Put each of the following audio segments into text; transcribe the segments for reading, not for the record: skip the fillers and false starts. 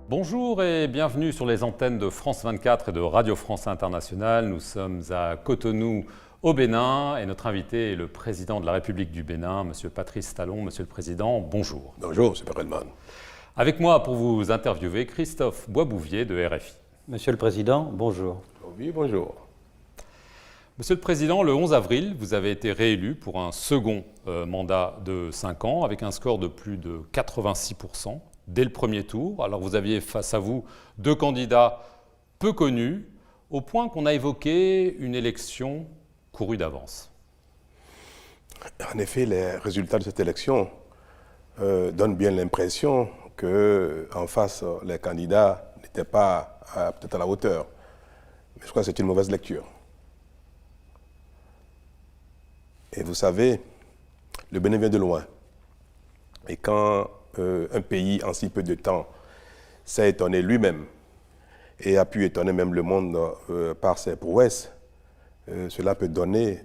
Bonjour et bienvenue sur les antennes de France 24 et de Radio France Internationale. Nous sommes à Cotonou, au Bénin, et notre invité est le président de la République du Bénin, M. Patrice Talon. Monsieur le Président, bonjour. Bonjour, M. Perelman. Avec moi pour vous interviewer, Christophe Boisbouvier de RFI. Monsieur le Président, bonjour. Oui, bonjour. Monsieur le Président, le 11 avril, vous avez été réélu pour un second mandat de 5 ans avec un score de plus de 86%. Dès le premier tour. Alors vous aviez face à vous deux candidats peu connus, au point qu'on a évoqué une élection courue d'avance. En effet, les résultats de cette élection donnent bien l'impression qu'en face, les candidats n'étaient pas peut-être à la hauteur. Mais je crois que c'est une mauvaise lecture. Et vous savez, le Bénin vient de loin. Et quand un pays, en si peu de temps, s'est étonné lui-même et a pu étonner même le monde par ses prouesses, cela peut donner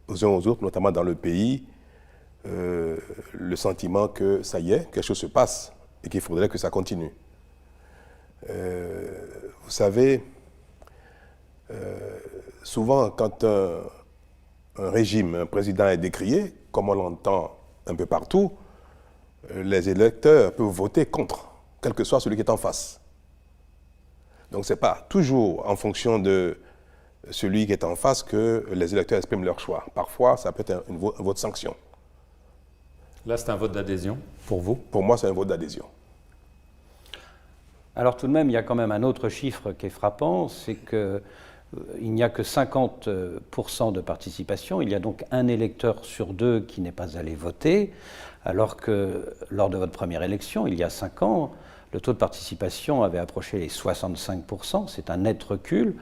aux uns aux autres, notamment dans le pays, le sentiment que ça y est, quelque chose se passe et qu'il faudrait que ça continue. Vous savez, souvent quand un régime, un président est décrié, comme on l'entend un peu partout, les électeurs peuvent voter contre, quel que soit celui qui est en face. Donc ce n'est pas toujours en fonction de celui qui est en face que les électeurs expriment leur choix. Parfois, ça peut être un vote sanction. Là, c'est un vote d'adhésion pour vous? Pour moi, c'est un vote d'adhésion. Alors tout de même, il y a quand même un autre chiffre qui est frappant, c'est qu'il n'y a que 50% de participation. Il y a donc un électeur sur deux qui n'est pas allé voter, alors que lors de votre première élection, il y a 5 ans, le taux de participation avait approché les 65%. C'est un net recul.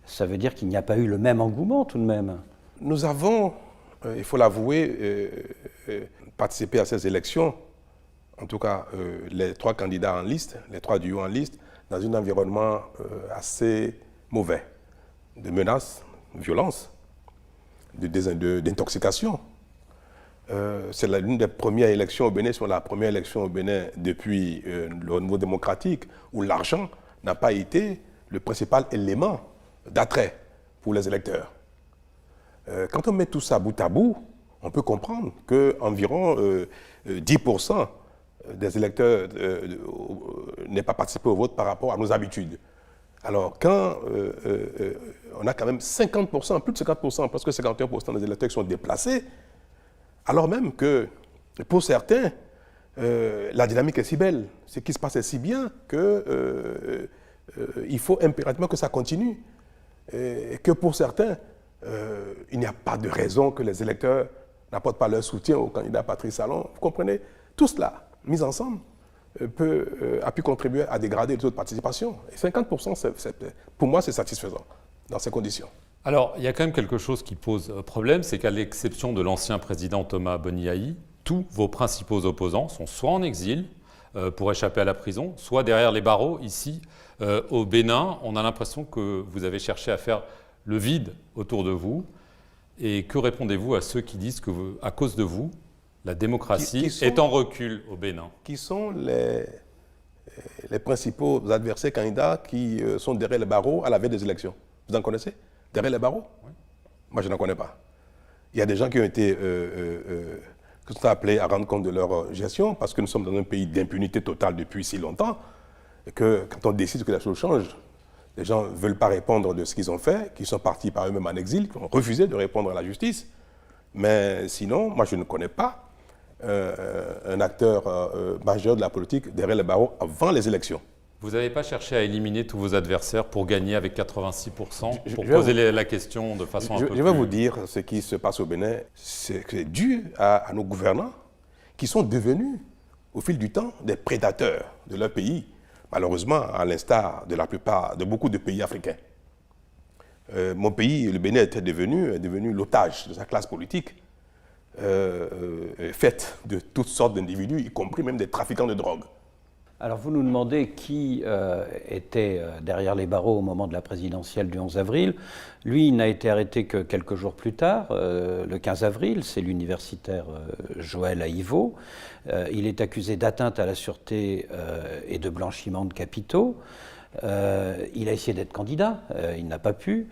Ça veut dire qu'il n'y a pas eu le même engouement tout de même. Nous avons, il faut l'avouer, participé à ces élections, en tout cas les 3 candidats en liste, les 3 duos en liste, dans un environnement assez mauvais, de menaces, de violences, d'intoxication. C'est l'une des premières élections au Bénin, c'est la première élection au Bénin depuis le niveau démocratique, où l'argent n'a pas été le principal élément d'attrait pour les électeurs. Quand on met tout ça bout à bout, on peut comprendre qu'environ 10% des électeurs n'aient pas participé au vote par rapport à nos habitudes. Alors, quand on a quand même 50%, plus de 50%, presque 51% des électeurs qui sont déplacés, alors même que, pour certains, la dynamique est si belle, ce qui se passe est si bien qu'il faut impérativement que ça continue. Et que pour certains, il n'y a pas de raison que les électeurs n'apportent pas leur soutien au candidat Patrice Talon. Vous comprenez? Tout cela, mis ensemble, a pu contribuer à dégrader le taux de participation. Et 50%, pour moi, c'est satisfaisant dans ces conditions. Alors, il y a quand même quelque chose qui pose problème, c'est qu'à l'exception de l'ancien président Thomas Boniaï, tous vos principaux opposants sont soit en exil pour échapper à la prison, soit derrière les barreaux. Ici, au Bénin, on a l'impression que vous avez cherché à faire le vide autour de vous. Et que répondez-vous à ceux qui disent que, à cause de vous, la démocratie est en recul au Bénin? Qui sont les principaux adversaires candidats qui sont derrière les barreaux à la veille des élections? Vous en connaissez? Derrière les barreaux? Oui. Moi, je n'en connais pas. Il y a des gens qui ont été qui sont appelés à rendre compte de leur gestion, parce que nous sommes dans un pays d'impunité totale depuis si longtemps, et que quand on décide que la chose change, les gens ne veulent pas répondre de ce qu'ils ont fait, qui sont partis par eux-mêmes en exil, qui ont refusé de répondre à la justice. Mais sinon, moi, je ne connais pas un acteur majeur de la politique derrière les barreaux avant les élections. Vous n'avez pas cherché à éliminer tous vos adversaires pour gagner avec 86%, pour poser la question de façon un peu plus... Je vais vous dire ce qui se passe au Bénin. C'est dû à nos gouvernants qui sont devenus, au fil du temps, des prédateurs de leur pays, malheureusement, à l'instar de beaucoup de pays africains. Mon pays, le Bénin, est devenu l'otage de sa classe politique, faite de toutes sortes d'individus, y compris même des trafiquants de drogue. Alors vous nous demandez qui était derrière les barreaux au moment de la présidentielle du 11 avril. Lui, il n'a été arrêté que quelques jours plus tard, le 15 avril, c'est l'universitaire Joël Aïvo. Il est accusé d'atteinte à la sûreté et de blanchiment de capitaux. Il a essayé d'être candidat, il n'a pas pu.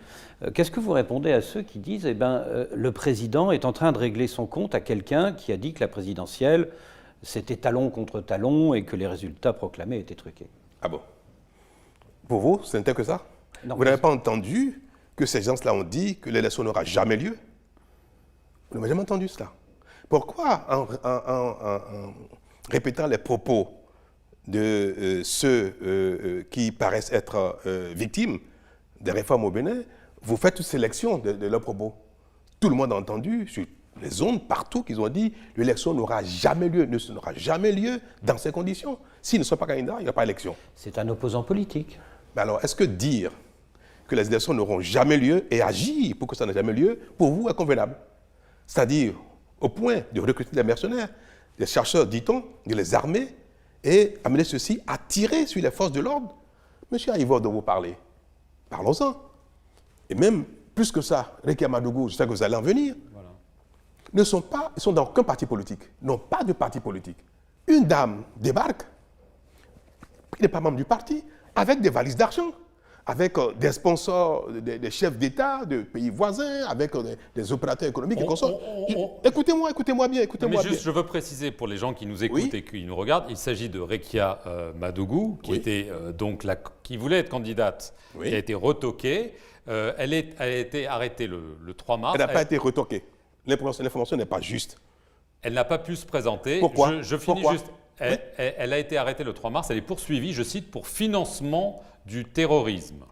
Qu'est-ce que vous répondez à ceux qui disent le président est en train de régler son compte à quelqu'un qui a dit que la présidentielle c'était talon contre talon et que les résultats proclamés étaient truqués? Ah bon? Pour vous, ce n'était que ça? Non, vous n'avez pas entendu que ces gens-là ont dit que l'élection n'aura jamais lieu? Vous n'avez jamais entendu cela? Pourquoi, en répétant les propos de ceux qui paraissent être victimes des réformes au Bénin, vous faites une sélection de leurs propos? Tout le monde a entendu sur les zones, partout, qu'ils ont dit l'élection n'aura jamais lieu, n'aura jamais lieu dans ces conditions. S'ils ne sont pas candidats, il n'y a pas d'élection. C'est un opposant politique. Mais alors, est-ce que dire que les élections n'auront jamais lieu et agir pour que ça n'ait jamais lieu, pour vous, est convenable? C'est-à-dire, au point de recruter des mercenaires, des chercheurs, dit-on, de les armer et amener ceux-ci à tirer sur les forces de l'ordre? Monsieur Aïvo, dont vous parlez, parlons-en. Et même plus que ça, Rekia Madougou, je sais que vous allez en venir, ils sont dans aucun parti politique, n'ont pas de parti politique. Une dame débarque, qui n'est pas membre du parti, avec des valises d'argent, avec des sponsors, des chefs d'État de pays voisins, avec des opérateurs économiques et consorts. Écoutez-moi bien, écoutez-moi bien. Mais juste, je veux préciser pour les gens qui nous écoutent et qui nous regardent, il s'agit de Rekia Madougou, qui était qui voulait être candidate, qui a été retoquée. Elle a été arrêtée le 3 mars. Elle n'a pas été retoquée. L'information n'est pas juste. Elle n'a pas pu se présenter. Pourquoi? Je finis juste. Elle a été arrêtée le 3 mars. Elle est poursuivie, je cite, pour financement du terrorisme.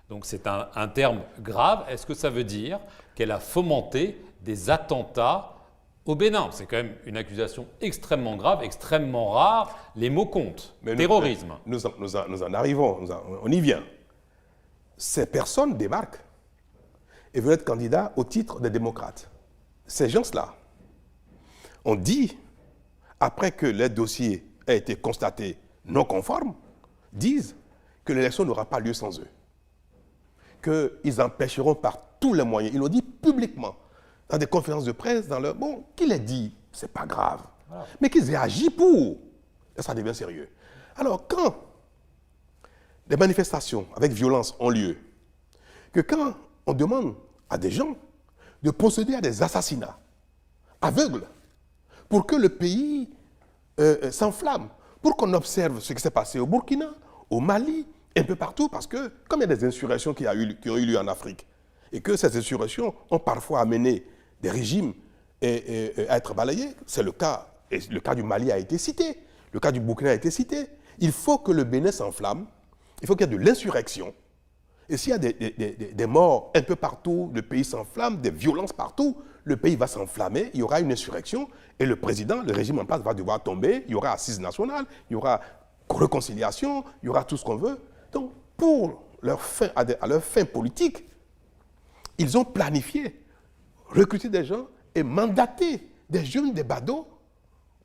Donc c'est un terme grave. Est-ce que ça veut dire qu'elle a fomenté des attentats au Bénin? C'est quand même une accusation extrêmement grave, extrêmement rare. Les mots comptent. Mais terrorisme. Nous en arrivons, on y vient. Ces personnes débarquent et veulent être candidats au titre des démocrates. Ces gens-là ont dit, après que les dossiers aient été constatés non conformes, disent que l'élection n'aura pas lieu sans eux. Qu'ils empêcheront par tous les moyens. Ils l'ont dit publiquement, dans des conférences de presse, Bon, qu'ils l'aient dit, c'est pas grave. Voilà. Mais qu'ils aient agi pour. Et ça devient sérieux. Alors, quand des manifestations avec violence ont lieu, que quand on demande à des gens de procéder à des assassinats aveugles pour que le pays s'enflamme, pour qu'on observe ce qui s'est passé au Burkina, au Mali, un peu partout, parce que comme il y a des insurrections qui ont eu lieu en Afrique, et que ces insurrections ont parfois amené des régimes à être balayés, c'est le cas, et le cas du Mali a été cité, le cas du Burkina a été cité. Il faut que le Bénin s'enflamme, il faut qu'il y ait de l'insurrection. Et s'il y a des morts un peu partout, le pays s'enflamme, des violences partout, le pays va s'enflammer, il y aura une insurrection, et le président, le régime en place va devoir tomber, il y aura assise nationale, il y aura réconciliation, il y aura tout ce qu'on veut. Donc, pour à leur fin politique, ils ont planifié, recruté des gens et mandaté des jeunes, des badauds,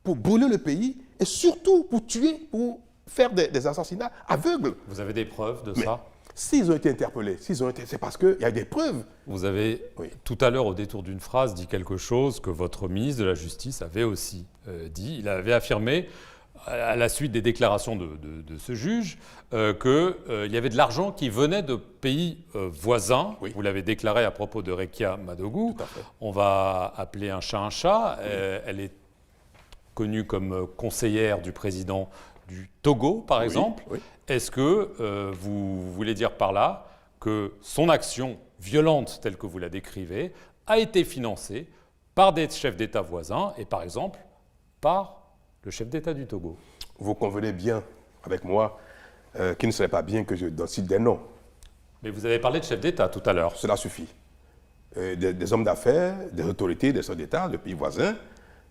pour brûler le pays, et surtout pour tuer, pour faire des assassinats aveugles. Vous avez des preuves de ça? S'ils ont été interpellés, c'est parce qu'il y a des preuves. Vous avez, tout à l'heure, au détour d'une phrase, dit quelque chose que votre ministre de la Justice avait aussi dit. Il avait affirmé, à la suite des déclarations de ce juge, qu'il y avait de l'argent qui venait de pays voisins. Oui. Vous l'avez déclaré à propos de Rekia Madougou. Tout à fait. On va appeler un chat un chat. Oui. Elle est connue comme conseillère du président du Togo, par exemple. Oui. Est-ce que vous voulez dire par là que son action violente, telle que vous la décrivez, a été financée par des chefs d'État voisins et, par exemple, par le chef d'État du Togo? Vous convenez bien avec moi qu'il ne serait pas bien que je cite des noms. Mais vous avez parlé de chefs d'État tout à l'heure. Cela suffit. Des hommes d'affaires, des autorités, des chefs d'État, de pays voisins.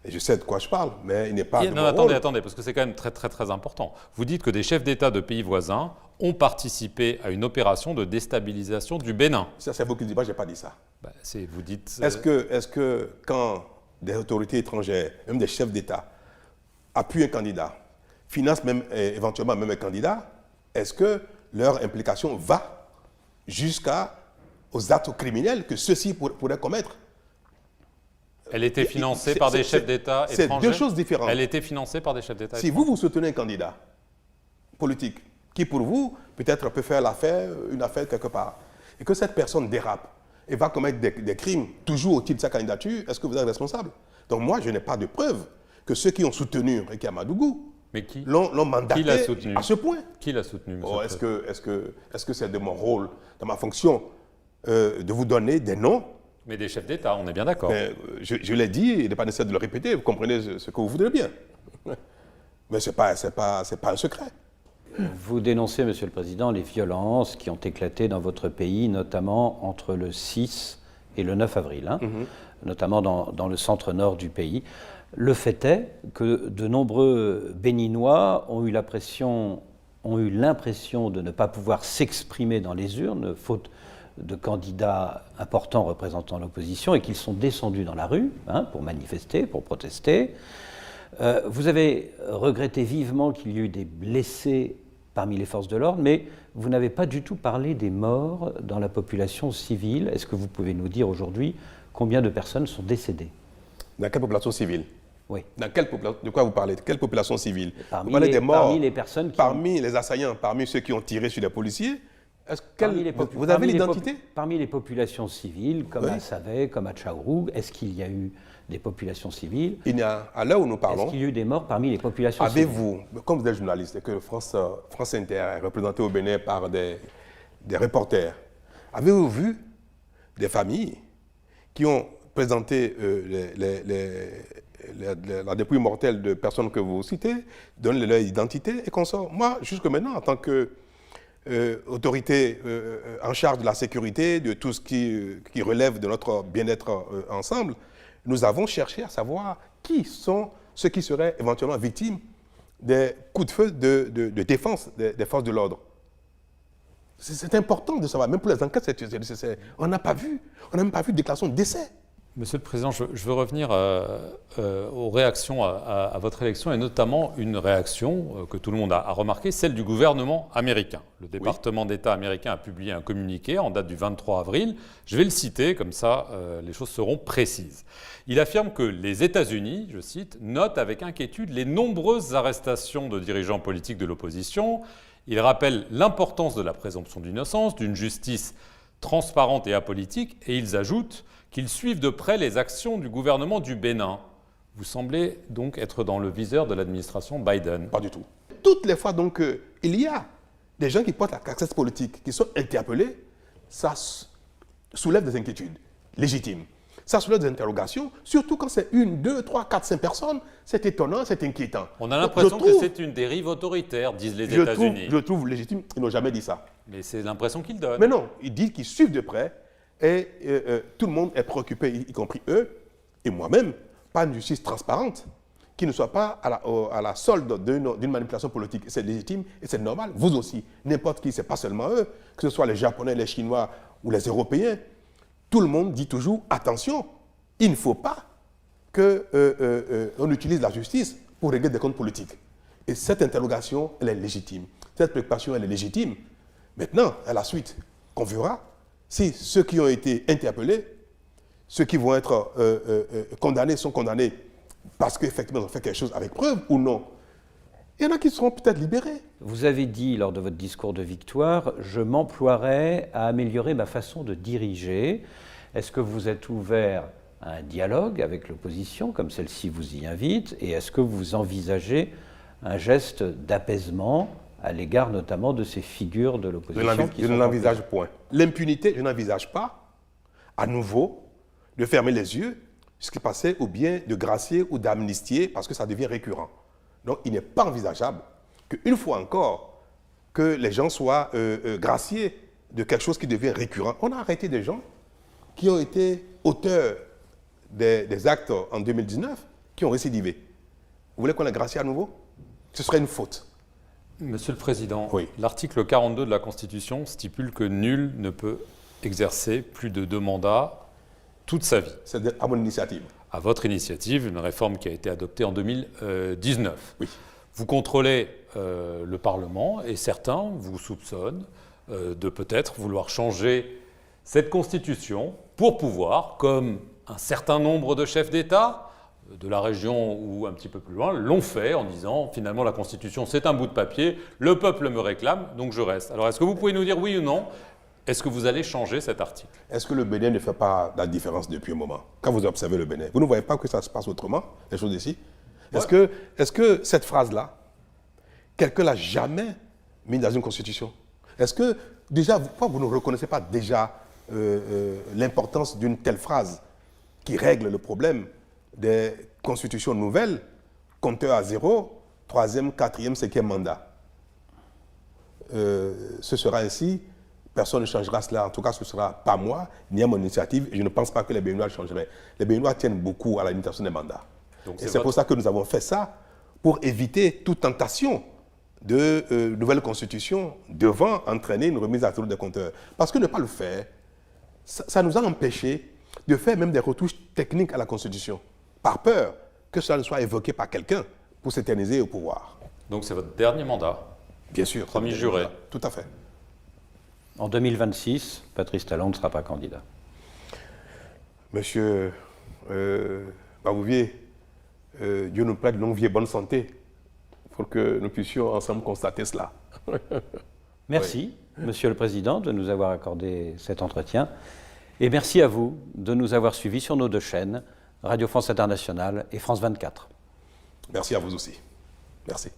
Et je sais de quoi je parle, mais il n'est pas... Non, attendez, parce que c'est quand même très, très, très important. Vous dites que des chefs d'État de pays voisins ont participé à une opération de déstabilisation du Bénin. Ça, c'est vous qui dites, moi, je n'ai pas dit ça. Vous dites... Est-ce que quand des autorités étrangères, même des chefs d'État, appuient un candidat, financent même, éventuellement même un candidat, est-ce que leur implication va jusqu'aux actes criminels que ceux-ci pourraient commettre? Elle était financée par des chefs d'État étrangers? C'est deux choses différentes. Elle était financée par des chefs d'État étrangers. Si vous soutenez un candidat politique qui, pour vous, peut-être peut faire une affaire quelque part, et que cette personne dérape et va commettre des crimes toujours au titre de sa candidature, est-ce que vous êtes responsable? Donc moi, je n'ai pas de preuve que ceux qui ont soutenu Réki Amadougou l'ont mandaté à ce point. Qui l'a soutenu, monsieur Est-ce que c'est de mon rôle, de ma fonction, de vous donner des noms? Mais des chefs d'État, on est bien d'accord. Je l'ai dit, il n'est pas nécessaire de le répéter, vous comprenez ce que vous voudrez bien. Mais ce n'est pas un secret. Vous dénoncez, Monsieur le Président, les violences qui ont éclaté dans votre pays, notamment entre le 6 et le 9 avril, notamment dans le centre-nord du pays. Le fait est que de nombreux Béninois ont eu l'impression de ne pas pouvoir s'exprimer dans les urnes, faute de candidats importants représentant l'opposition, et qu'ils sont descendus dans la rue pour manifester, pour protester. Vous avez regretté vivement qu'il y ait eu des blessés parmi les forces de l'ordre, mais vous n'avez pas du tout parlé des morts dans la population civile. Est-ce que vous pouvez nous dire aujourd'hui combien de personnes sont décédées? Dans quelle population civile? Oui. De quoi vous parlez? De quelle population civile? Parmi vous parlez des morts, parmi les personnes parmi les assaillants, parmi ceux qui ont tiré sur les policiers. Vous avez l'identité? Parmi les populations civiles, comme à Savé, comme à Tchaourou, est-ce qu'il y a eu des populations civiles? À l'heure où nous parlons, est-ce qu'il y a eu des morts parmi les populations civiles? Avez-vous, comme vous êtes journaliste et que France Inter est représentée au Bénin par des reporters, avez-vous vu des familles qui ont présenté la dépouille mortelle de personnes que vous citez, donnent leur identité et qu'on sort? Moi, jusque maintenant, en tant que autorité en charge de la sécurité, de tout ce qui relève de notre bien-être ensemble, nous avons cherché à savoir qui sont ceux qui seraient éventuellement victimes des coups de feu de défense des forces de l'ordre. C'est important de savoir, même pour les enquêtes, c'est nécessaire. On n'a pas vu, on n'a même pas vu de déclaration de décès. Monsieur le Président, je veux revenir aux réactions à votre élection, et notamment une réaction que tout le monde a remarquée, celle du gouvernement américain. Le département d'État américain a publié un communiqué en date du 23 avril. Je vais le citer, comme ça les choses seront précises. Il affirme que les États-Unis, je cite, notent avec inquiétude les nombreuses arrestations de dirigeants politiques de l'opposition. Il rappelle l'importance de la présomption d'innocence, d'une justice transparente et apolitique, et ils ajoutent qu'ils suivent de près les actions du gouvernement du Bénin. Vous semblez donc être dans le viseur de l'administration Biden. Pas du tout. Toutes les fois donc il y a des gens qui portent la casquette politique, qui sont interpellés, ça soulève des inquiétudes légitimes. Ça soulève des interrogations, surtout quand c'est 1, 2, 3, 4, 5 personnes. C'est étonnant, c'est inquiétant. On a l'impression que c'est une dérive autoritaire, disent les États-Unis. Je trouve légitime, ils n'ont jamais dit ça. Mais c'est l'impression qu'ils donnent. Mais non, ils disent qu'ils suivent de près et tout le monde est préoccupé, y compris eux et moi-même, par une justice transparente qui ne soit pas à la solde d'une manipulation politique. C'est légitime et c'est normal. Vous aussi, n'importe qui, ce n'est pas seulement eux, que ce soit les Japonais, les Chinois ou les Européens. Tout le monde dit toujours, attention, il ne faut pas qu'on utilise la justice pour régler des comptes politiques. Et cette interrogation, elle est légitime. Cette préoccupation, elle est légitime. Maintenant, à la suite, qu'on verra si ceux qui ont été interpellés, ceux qui vont être condamnés sont condamnés parce qu'effectivement ils ont fait quelque chose avec preuve ou non. Il y en a qui seront peut-être libérés. Vous avez dit lors de votre discours de victoire, je m'emploierai à améliorer ma façon de diriger. Est-ce que vous êtes ouvert à un dialogue avec l'opposition, comme celle-ci vous y invite, et est-ce que vous envisagez un geste d'apaisement à l'égard notamment de ces figures de l'opposition? Je ne l'envisage point. L'impunité, je n'envisage pas à nouveau de fermer les yeux sur ce qui passait ou bien de gracier ou d'amnistier parce que ça devient récurrent. Donc il n'est pas envisageable qu'une fois encore, que les gens soient graciés de quelque chose qui devient récurrent. On a arrêté des gens qui ont été auteurs des actes en 2019 qui ont récidivé. Vous voulez qu'on les gracie à nouveau? Ce serait une faute. Monsieur le Président, oui. L'article 42 de la Constitution stipule que nul ne peut exercer plus de 2 mandats toute sa vie. C'est à mon initiative. À votre initiative, une réforme qui a été adoptée en 2019. Oui. Vous contrôlez le Parlement et certains vous soupçonnent de peut-être vouloir changer cette Constitution pour pouvoir, comme un certain nombre de chefs d'État, de la région ou un petit peu plus loin, l'ont fait en disant finalement la Constitution c'est un bout de papier, le peuple me réclame, donc je reste. Alors est-ce que vous pouvez nous dire oui ou non, est-ce que vous allez changer cet article? Est-ce que le Bénin ne fait pas la différence depuis un moment? Quand vous observez le Bénin, vous ne voyez pas que ça se passe autrement, les choses ici? Ouais. Est-ce que cette phrase-là, quelqu'un l'a jamais mise dans une constitution? Est-ce que déjà, pourquoi vous ne reconnaissez pas déjà l'importance d'une telle phrase qui règle le problème des constitutions nouvelles, compteur à 0, 3e, 4e, 5e mandat? Ce sera ainsi. Personne ne changera cela. En tout cas, ce ne sera pas moi, ni à mon initiative. Et je ne pense pas que les Béninois changeraient. Les Béninois tiennent beaucoup à la limitation des mandats. Donc, et c'est pour ça que nous avons fait ça, pour éviter toute tentation de nouvelle constitution devant entraîner une remise à zéro des compteurs. Parce que ne pas le faire, ça nous a empêchés de faire même des retouches techniques à la constitution, par peur que cela ne soit évoqué par quelqu'un pour s'éterniser au pouvoir. Donc c'est votre dernier mandat? Bien sûr. Premier juré. Tout à fait. En 2026, Patrice Talon ne sera pas candidat. Monsieur Babouvier, Dieu nous prête longue vie et bonne santé pour que nous puissions ensemble constater cela. Merci, Monsieur le Président, de nous avoir accordé cet entretien. Et merci à vous de nous avoir suivis sur nos deux chaînes, Radio France Internationale et France 24. Merci à vous aussi. Merci.